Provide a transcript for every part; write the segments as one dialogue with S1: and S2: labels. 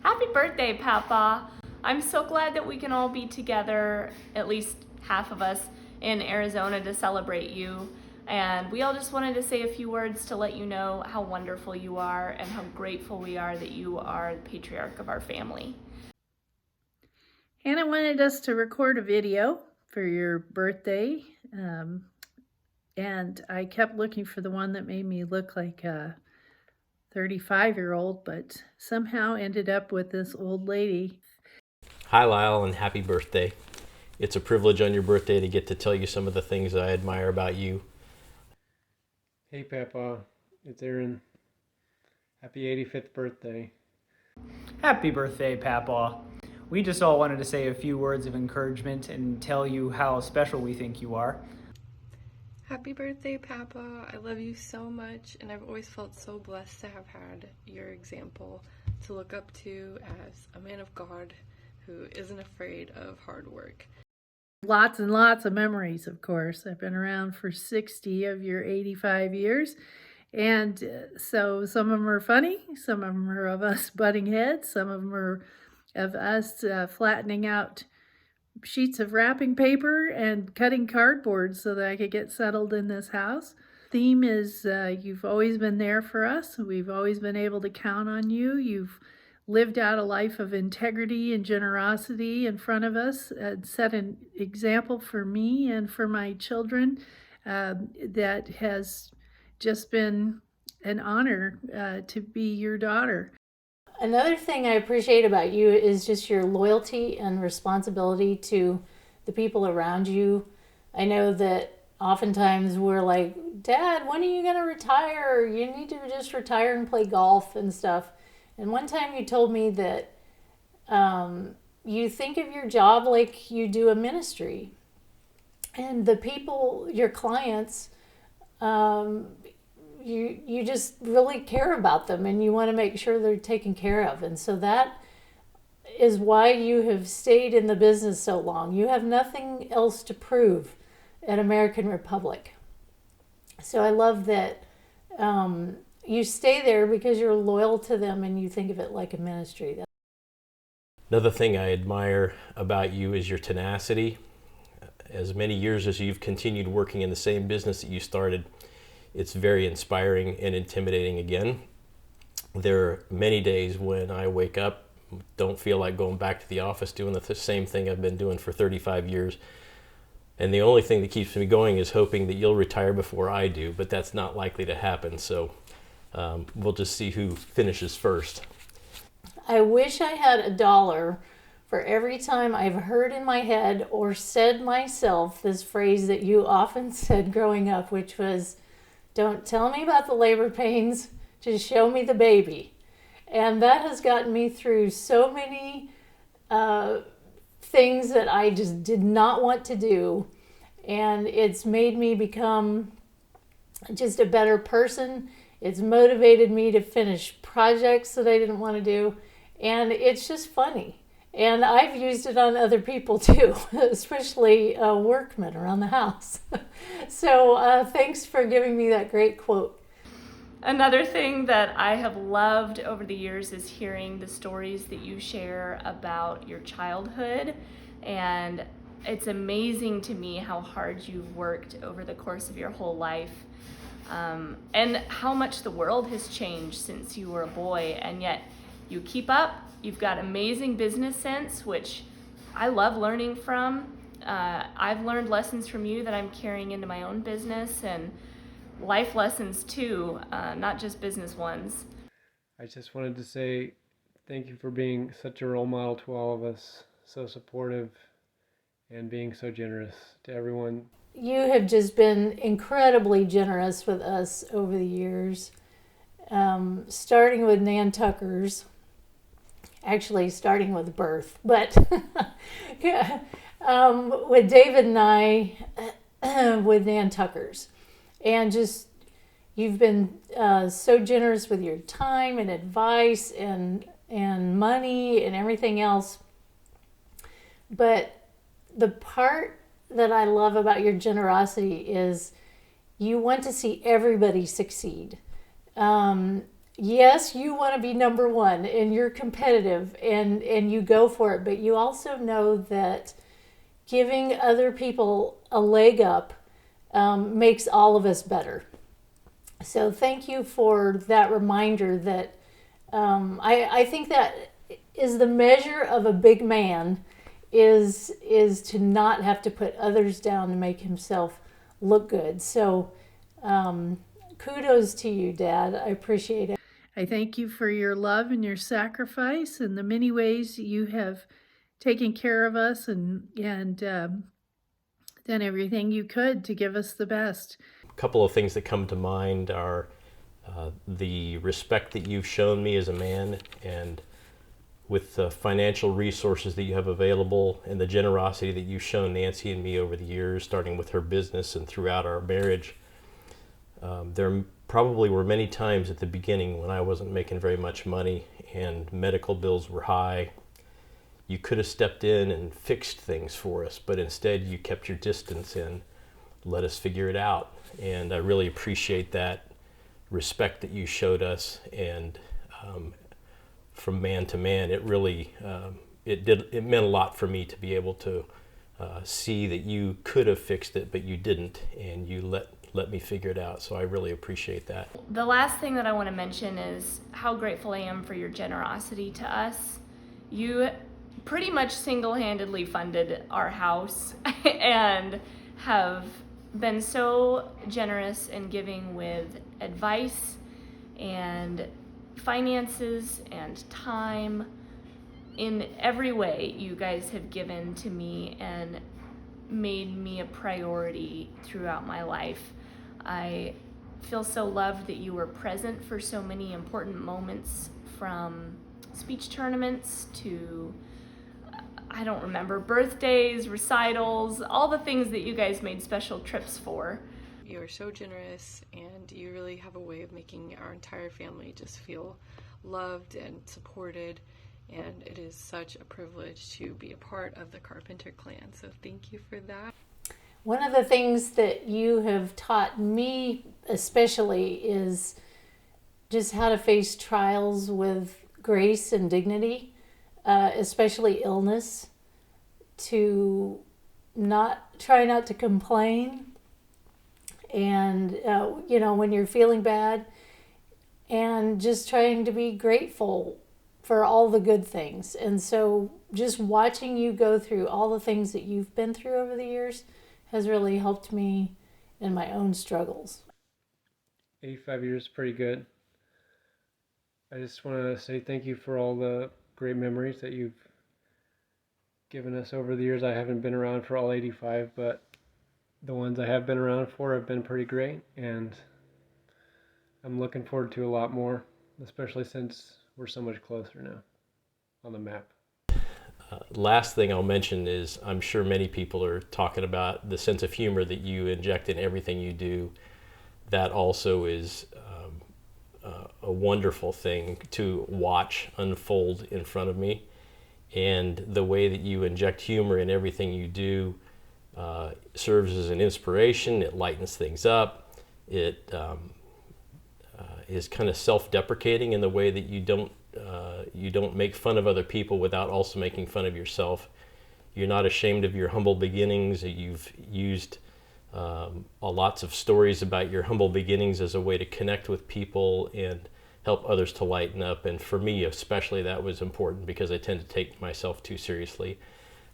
S1: Happy birthday, Papa. I'm so glad that we can all be together, at least half of us, in Arizona to celebrate you. And we all just wanted to say a few words to let you know how wonderful you are and how grateful we are that you are the patriarch of our family.
S2: Hannah wanted us to record a video for your birthday. And I kept looking for the one that made me look like a 35-year-old, but somehow ended up with this old lady.
S3: Hi, Lyle, and happy birthday. It's a privilege on your birthday to get to tell you some of the things I admire about you.
S4: Hey, Papa. It's Aaron. Happy 85th birthday.
S5: Happy birthday, Papa. We just all wanted to say a few words of encouragement and tell you how special we think you are.
S6: Happy birthday, Papa. I love you so much, and I've always felt so blessed to have had your example to look up to as a man of God who isn't afraid of hard work.
S2: Lots and lots of memories, of course. I've been around for 60 of your 85 years. And so some of them are funny, some of them are of us butting heads, some of them are of us flattening out sheets of wrapping paper and cutting cardboard so that I could get settled in this house. Theme is you've always been there for us. We've always been able to count on you. You've lived out a life of integrity and generosity in front of us, set an example for me and for my children that has just been an honor to be your daughter.
S7: Another thing I appreciate about you is just your loyalty and responsibility to the people around you. I know that oftentimes we're like, Dad, when are you going to retire? You need to just retire and play golf and stuff. And one time you told me that you think of your job like you do a ministry. And the people, your clients, you just really care about them and you want to make sure they're taken care of. And so that is why you have stayed in the business so long. You have nothing else to prove at American Republic. So I love that you stay there because you're loyal to them and you think of it like a ministry.
S3: Another thing I admire about you is your tenacity. As many years as you've continued working in the same business that you started, it's very inspiring and intimidating again. There are many days when I wake up, don't feel like going back to the office doing the same thing I've been doing for 35 years. And the only thing that keeps me going is hoping that you'll retire before I do, but that's not likely to happen. So we'll just see who finishes first.
S7: I wish I had $1 for every time I've heard in my head or said myself this phrase that you often said growing up, which was, don't tell me about the labor pains, just show me the baby. And that has gotten me through so many things that I just did not want to do. And it's made me become just a better person. It's motivated me to finish projects that I didn't want to do. And it's just funny. And I've used it on other people too, especially workmen around the house. So thanks for giving me that great quote.
S1: Another thing that I have loved over the years is hearing the stories that you share about your childhood. And it's amazing to me how hard you've worked over the course of your whole life, and how much the world has changed since you were a boy. And yet you keep up. You've got amazing business sense, which I love learning from. I've learned lessons from you that I'm carrying into my own business, and life lessons too, not just business ones.
S4: I just wanted to say thank you for being such a role model to all of us, so supportive and being so generous to everyone.
S7: You have just been incredibly generous with us over the years, starting with Nantuckers. Actually, starting with birth, but with David and I, with Nantuckers. And just, you've been so generous with your time and advice and money and everything else. But the part that I love about your generosity is you want to see everybody succeed. yes, you want to be number one and you're competitive and you go for it, but you also know that giving other people a leg up makes all of us better. So thank you for that reminder that I think that is the measure of a big man is to not have to put others down to make himself look good. So kudos to you, Dad. I appreciate it.
S2: I thank you for your love and your sacrifice and the many ways you have taken care of us and done everything you could to give us the best.
S3: A couple of things that come to mind are the respect that you've shown me as a man, and with the financial resources that you have available and the generosity that you've shown Nancy and me over the years, starting with her business and throughout our marriage. There probably were many times at the beginning when I wasn't making very much money and medical bills were high. You could have stepped in and fixed things for us, but instead you kept your distance and let us figure it out. And I really appreciate that respect that you showed us. And from man to man, it really it meant a lot for me to be able to see that you could have fixed it, but you didn't, and you let me figure it out. So I really appreciate that.
S1: The last thing that I want to mention is how grateful I am for your generosity to us. You pretty much single-handedly funded our house and have been so generous in giving with advice and finances and time. In every way, you guys have given to me and made me a priority throughout my life. I feel so loved that you were present for so many important moments, from speech tournaments to, I don't remember, birthdays, recitals, all the things that you guys made special trips for.
S6: You are so generous, and you really have a way of making our entire family just feel loved and supported, and it is such a privilege to be a part of the Carpenter clan, so thank you for that.
S7: One of the things that you have taught me especially is just how to face trials with grace and dignity, especially illness, to try not to complain, and when you're feeling bad, and just trying to be grateful for all the good things. And so just watching you go through all the things that you've been through over the years has really helped me in my own struggles.
S4: 85 years is pretty good. I just want to say thank you for all the great memories that you've given us over the years. I haven't been around for all 85, but the ones I have been around for have been pretty great, and I'm looking forward to a lot more, especially since we're so much closer now on the map.
S3: Last thing I'll mention is I'm sure many people are talking about the sense of humor that you inject in everything you do. That also is a wonderful thing to watch unfold in front of me. And the way that you inject humor in everything you do serves as an inspiration. It lightens things up. It is kind of self-deprecating in the way that you don't make fun of other people without also making fun of yourself. You're not ashamed of your humble beginnings. You've used lots of stories about your humble beginnings as a way to connect with people and help others to lighten up. And for me especially, that was important because I tend to take myself too seriously.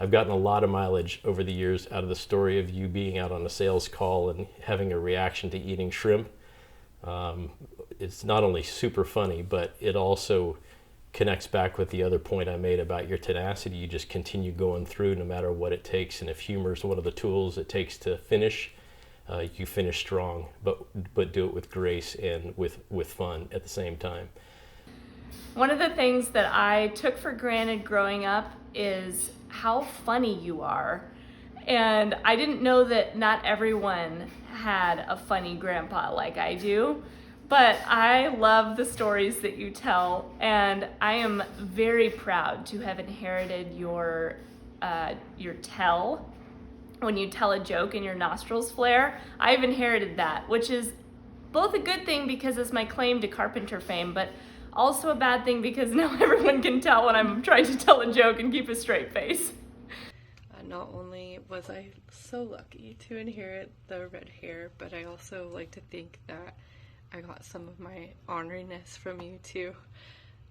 S3: I've gotten a lot of mileage over the years out of the story of you being out on a sales call and having a reaction to eating shrimp. It's not only super funny, but it also connects back with the other point I made about your tenacity. You just continue going through no matter what it takes. And if humor is one of the tools it takes to finish, you finish strong, but do it with grace and with fun at the same time.
S1: One of the things that I took for granted growing up is how funny you are. And I didn't know that not everyone had a funny grandpa like I do. But I love the stories that you tell, and I am very proud to have inherited your tell. When you tell a joke and your nostrils flare, I've inherited that, which is Both a good thing because it's my claim to Carpenter fame, but also a bad thing because now everyone can tell when I'm trying to tell a joke and keep a straight face.
S6: Not only was I so lucky to inherit the red hair, but I also like to think that I got some of my orneriness from you too.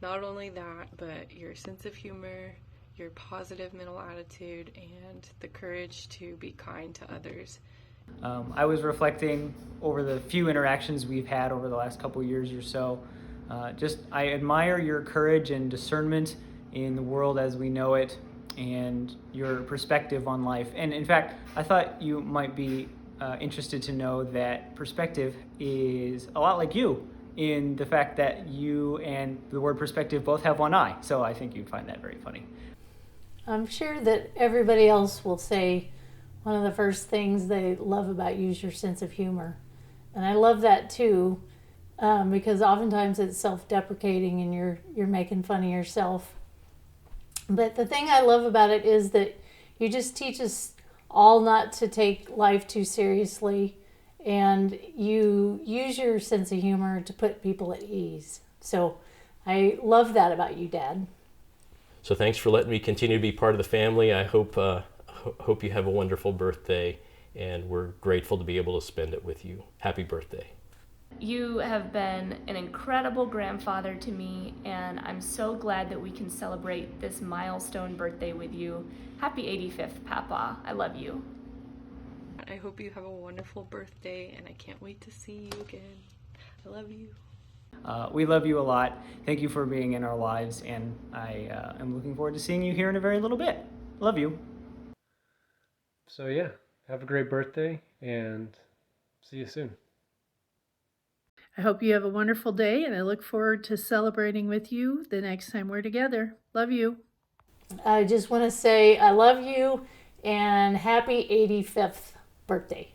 S6: Not only that, but your sense of humor, your positive mental attitude, and the courage to be kind to others.
S5: I was reflecting over the few interactions we've had over the last couple years or so. I admire your courage and discernment in the world as we know it, and your perspective on life. And in fact, I thought you might be interested to know that perspective is a lot like you in the fact that you and the word perspective both have one eye. So I think you'd find that very funny.
S7: I'm sure that everybody else will say one of the first things they love about you is your sense of humor. And I love that too, because oftentimes it's self-deprecating and you're making fun of yourself. But the thing I love about it is that you just teach us all not to take life too seriously, and you use your sense of humor to put people at ease. So I love that about you, Dad.
S3: So thanks for letting me continue to be part of the family. I hope you have a wonderful birthday, and we're grateful to be able to spend it with you. Happy birthday.
S1: You have been an incredible grandfather to me, and I'm so glad that we can celebrate this milestone birthday with you. Happy 85th, Papa. I love you.
S6: I hope you have a wonderful birthday, and I can't wait to see you again. I love you.
S5: We love you a lot. Thank you for being in our lives, and I am looking forward to seeing you here in a very little bit. Love you.
S4: So yeah, have a great birthday and see you soon.
S2: I hope you have a wonderful day, and I look forward to celebrating with you the next time we're together. Love you.
S7: I just want to say I love you and happy 85th birthday.